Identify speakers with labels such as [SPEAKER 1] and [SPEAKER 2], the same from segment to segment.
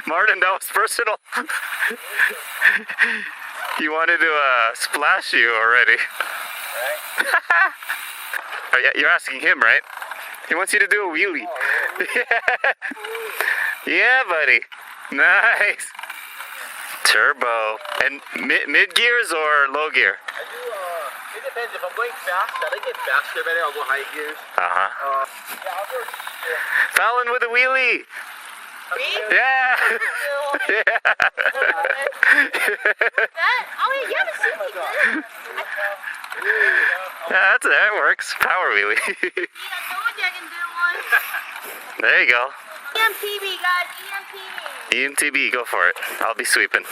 [SPEAKER 1] Martin, that was personal. He wanted to splash you already.
[SPEAKER 2] Right?
[SPEAKER 1] Oh, yeah, you're asking him, right? He wants you to do a wheelie.
[SPEAKER 2] Oh,
[SPEAKER 1] Yeah. Yeah, buddy. Nice. Turbo. And mid gears or low gear?
[SPEAKER 2] I do, it depends. If I'm going fast, I get faster, better, I'll go high gears.
[SPEAKER 1] Uh-huh.
[SPEAKER 2] Yeah, I'll go.
[SPEAKER 1] Fallon with a wheelie.
[SPEAKER 3] Me?
[SPEAKER 1] Yeah. Yeah.
[SPEAKER 3] That? Oh, yeah, you haven't seen me do
[SPEAKER 1] Yeah, that works. Power wheelie.
[SPEAKER 3] I told you I can do one.
[SPEAKER 1] There you go.
[SPEAKER 3] EMTB, guys. EMTB.
[SPEAKER 1] EMTB, go for it. I'll be sweeping.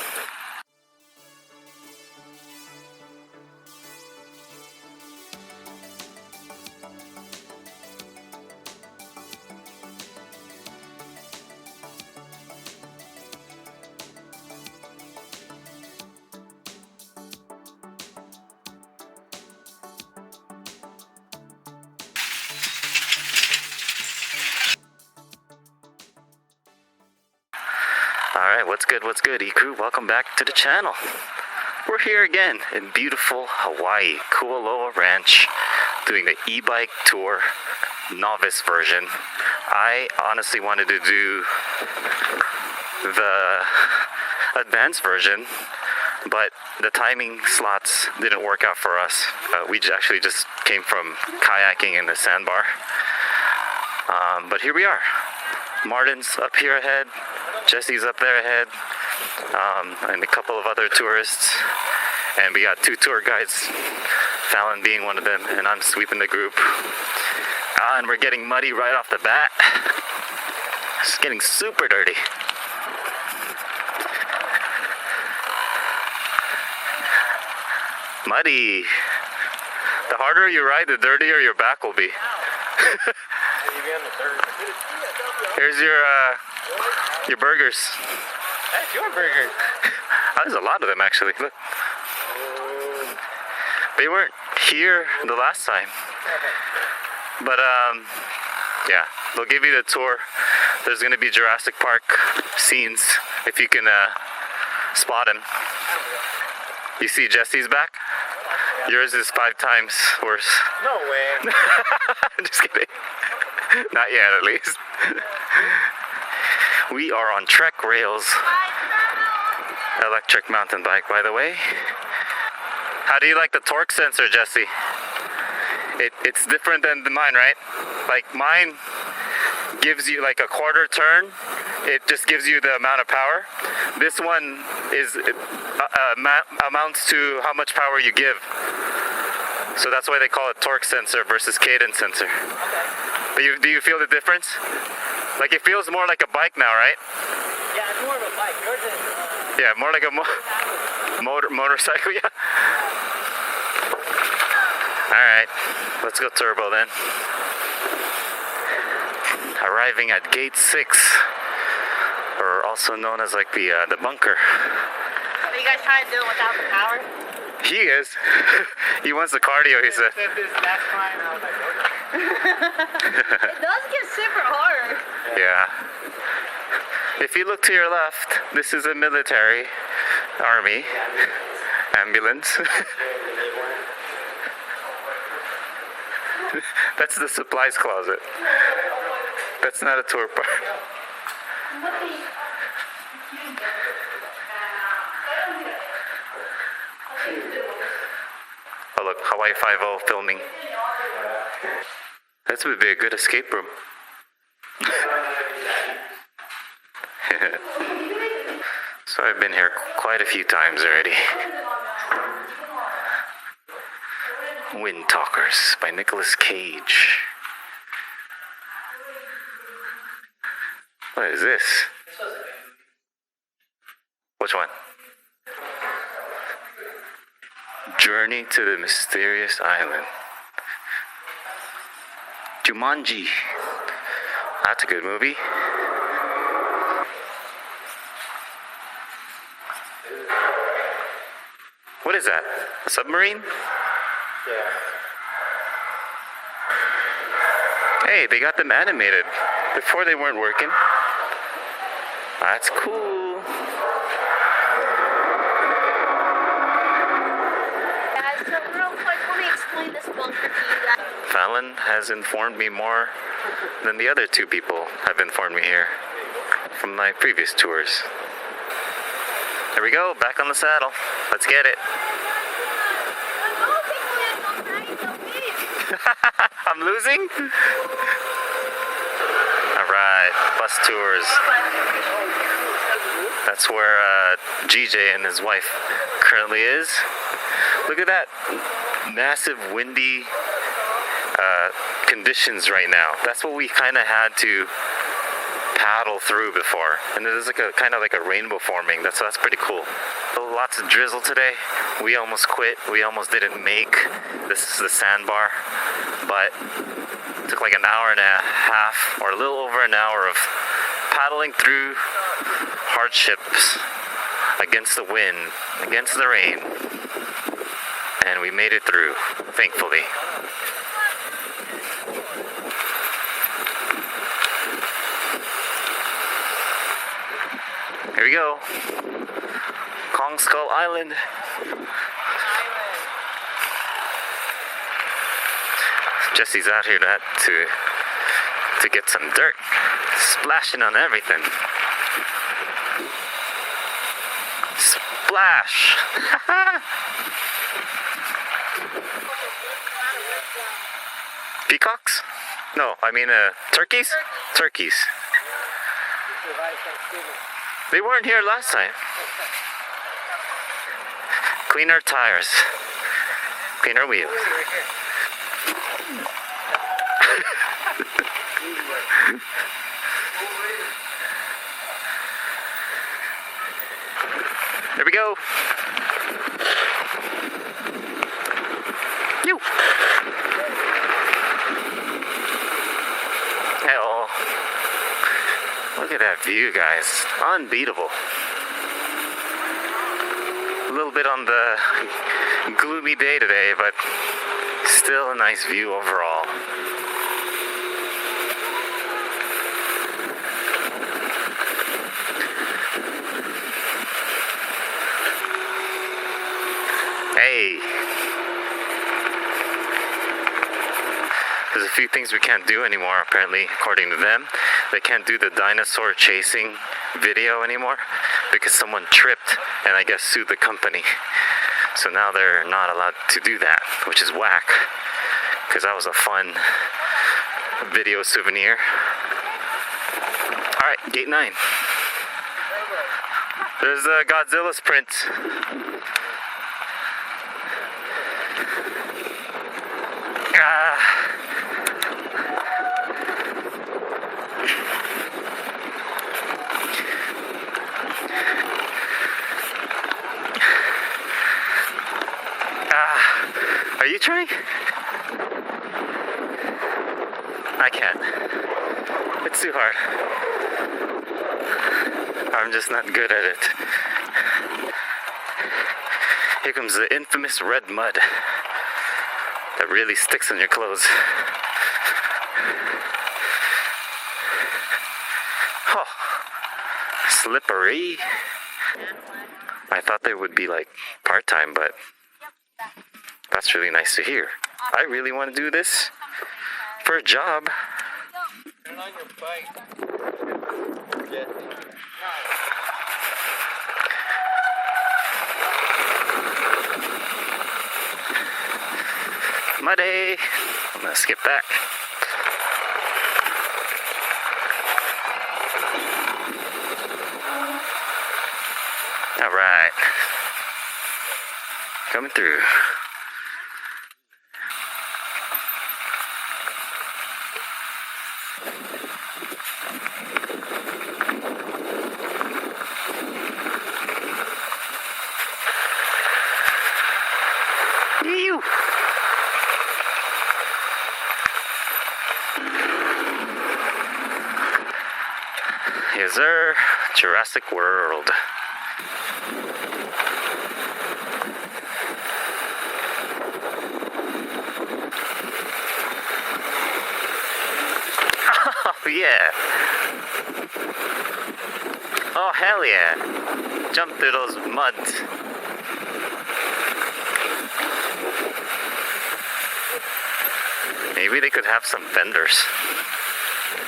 [SPEAKER 1] Alright, what's good, E-Crew? Welcome back to the channel. We're here again in beautiful Hawaii, Kualoa Ranch, doing the E-Bike Tour novice version. I honestly wanted to do the advanced version, but the timing slots didn't work out for us. We actually just came from kayaking in the sandbar. But here we are. Martin's up here ahead, Jesse's up there ahead, and a couple of other tourists, and we got two tour guides, Fallon being one of them, and I'm sweeping the group. And we're getting muddy right off the bat. It's getting super dirty. Muddy. The harder you ride, the dirtier your back will be. Here's your burgers.
[SPEAKER 2] That's your burger.
[SPEAKER 1] Oh, there's a lot of them actually. Look. They weren't here the last time. But yeah, they'll give you the tour. There's gonna be Jurassic Park scenes if you can spot them. You see Jesse's back? Yours is 5 times worse.
[SPEAKER 2] No way.
[SPEAKER 1] Just kidding. Not yet, at least. We are on Trek Rail's electric mountain bike, by the way. How do you like the torque sensor, Jesse? It's different than mine, right? Like mine gives you like a quarter turn. It just gives you the amount of power. This one is amounts to how much power you give. So that's why they call it torque sensor versus cadence sensor. But do you feel the difference? Like it feels more like a bike now, right?
[SPEAKER 2] Yeah, it's more of a bike. Yours is.
[SPEAKER 1] Yeah, more like a motorcycle. Yeah. All right, let's go turbo then. Arriving at gate 6, or also known as like the bunker.
[SPEAKER 3] Are you guys trying to do it without the power?
[SPEAKER 1] He is. He wants the cardio, he said.
[SPEAKER 2] That's fine. I was like, okay.
[SPEAKER 3] It does get super hard.
[SPEAKER 1] Yeah. If you look to your left, this is a military, army, ambulance. That's the supplies closet. That's not a tour park. Oh look, Hawaii 5-0 filming. This would be a good escape room. So I've been here quite a few times already. Wind Talkers by Nicolas Cage. What is this? Which one? Journey to the Mysterious Island. Jumanji. That's a good movie. What is that? A submarine?
[SPEAKER 2] Yeah.
[SPEAKER 1] Hey, they got them animated. Before they weren't working. That's cool.
[SPEAKER 3] Guys, so real quick, let me explain this bunker to you guys.
[SPEAKER 1] Fallon has informed me more than the other two people have informed me here from my previous tours. There we go, back on the saddle. Let's get it. I'm losing? Alright, bus tours. That's where GJ and his wife currently is. Look at that massive windy conditions right now. That's what we kind of had to paddle through before, and it is like a kind of like a rainbow forming. That's pretty cool. So lots of drizzle today. We almost quit. We almost didn't make the sandbar, but it took like an hour and a half or a little over an hour of paddling through hardships against the wind, against the rain, and we made it through, thankfully. Here we go. Kong Skull Island. Jesse's out here to get some dirt. Splashing on everything. Splash! Peacocks? No, I mean turkeys? Turkeys. They weren't here last time. Clean our tires. Clean our wheels. There we go. You. Hell. Look at that view, guys. Unbeatable. A little bit on the gloomy day today, but still a nice view overall. Hey. There's a few things we can't do anymore, apparently, according to them. They can't do the dinosaur chasing video anymore because someone tripped and I guess sued the company. So now they're not allowed to do that, which is whack, because that was a fun video souvenir. Alright, gate 9. There's Godzilla's print. Are you trying? I can't. It's too hard. I'm just not good at it. Here comes the infamous red mud that really sticks on your clothes. Oh, slippery. I thought they would be like part-time, but that's really nice to hear. I really want to do this for a job.
[SPEAKER 2] Turn on your bike.
[SPEAKER 1] Muddy. I'm gonna skip back. All right. Coming through. Ew. Yes, sir. Jurassic World. Oh, yeah. Oh, hell yeah. Jump through those muds. Maybe they could have some fenders.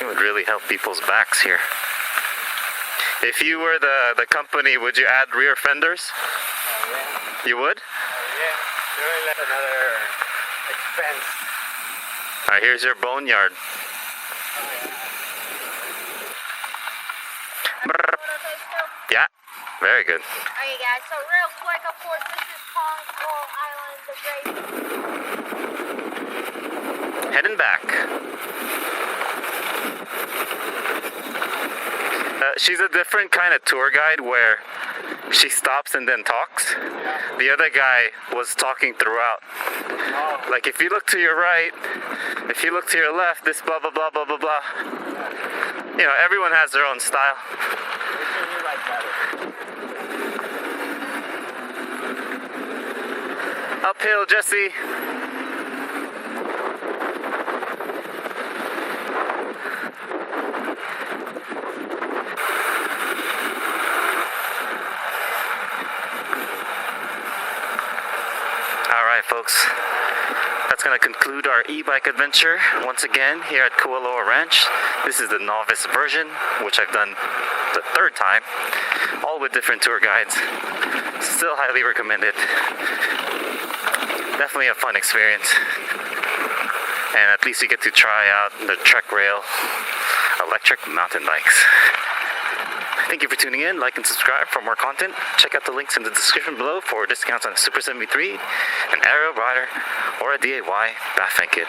[SPEAKER 1] It would really help people's backs here. If you were the company, would you add rear fenders?
[SPEAKER 2] Yeah.
[SPEAKER 1] You would?
[SPEAKER 2] Yeah. Doing like another expense.
[SPEAKER 1] Alright, here's your boneyard. Brrr. Yeah, very good.
[SPEAKER 3] Okay, guys, so real quick, of course, this is Kong Skull Island, the great.
[SPEAKER 1] Heading back. She's a different kind of tour guide where she stops and then talks. The other guy was talking throughout. Like if you look to your right, if you look to your left, this blah blah blah blah blah blah. You know, everyone has their own style. Uphill, Jesse. Alright folks, that's going to conclude our e-bike adventure once again here at Kualoa Ranch. This is the novice version, which I've done the third time, all with different tour guides. Still highly recommended. Definitely a fun experience. And at least you get to try out the Trek Rail electric mountain bikes. Thank you for tuning in. Like and subscribe for more content. Check out the links in the description below for discounts on a Super73, an arielrider, or a DIY bafang kit.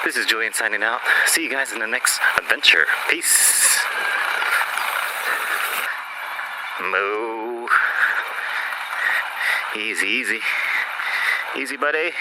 [SPEAKER 1] This is Julian signing out. See you guys in the next adventure. Peace. Moo. Easy, easy. Easy, buddy.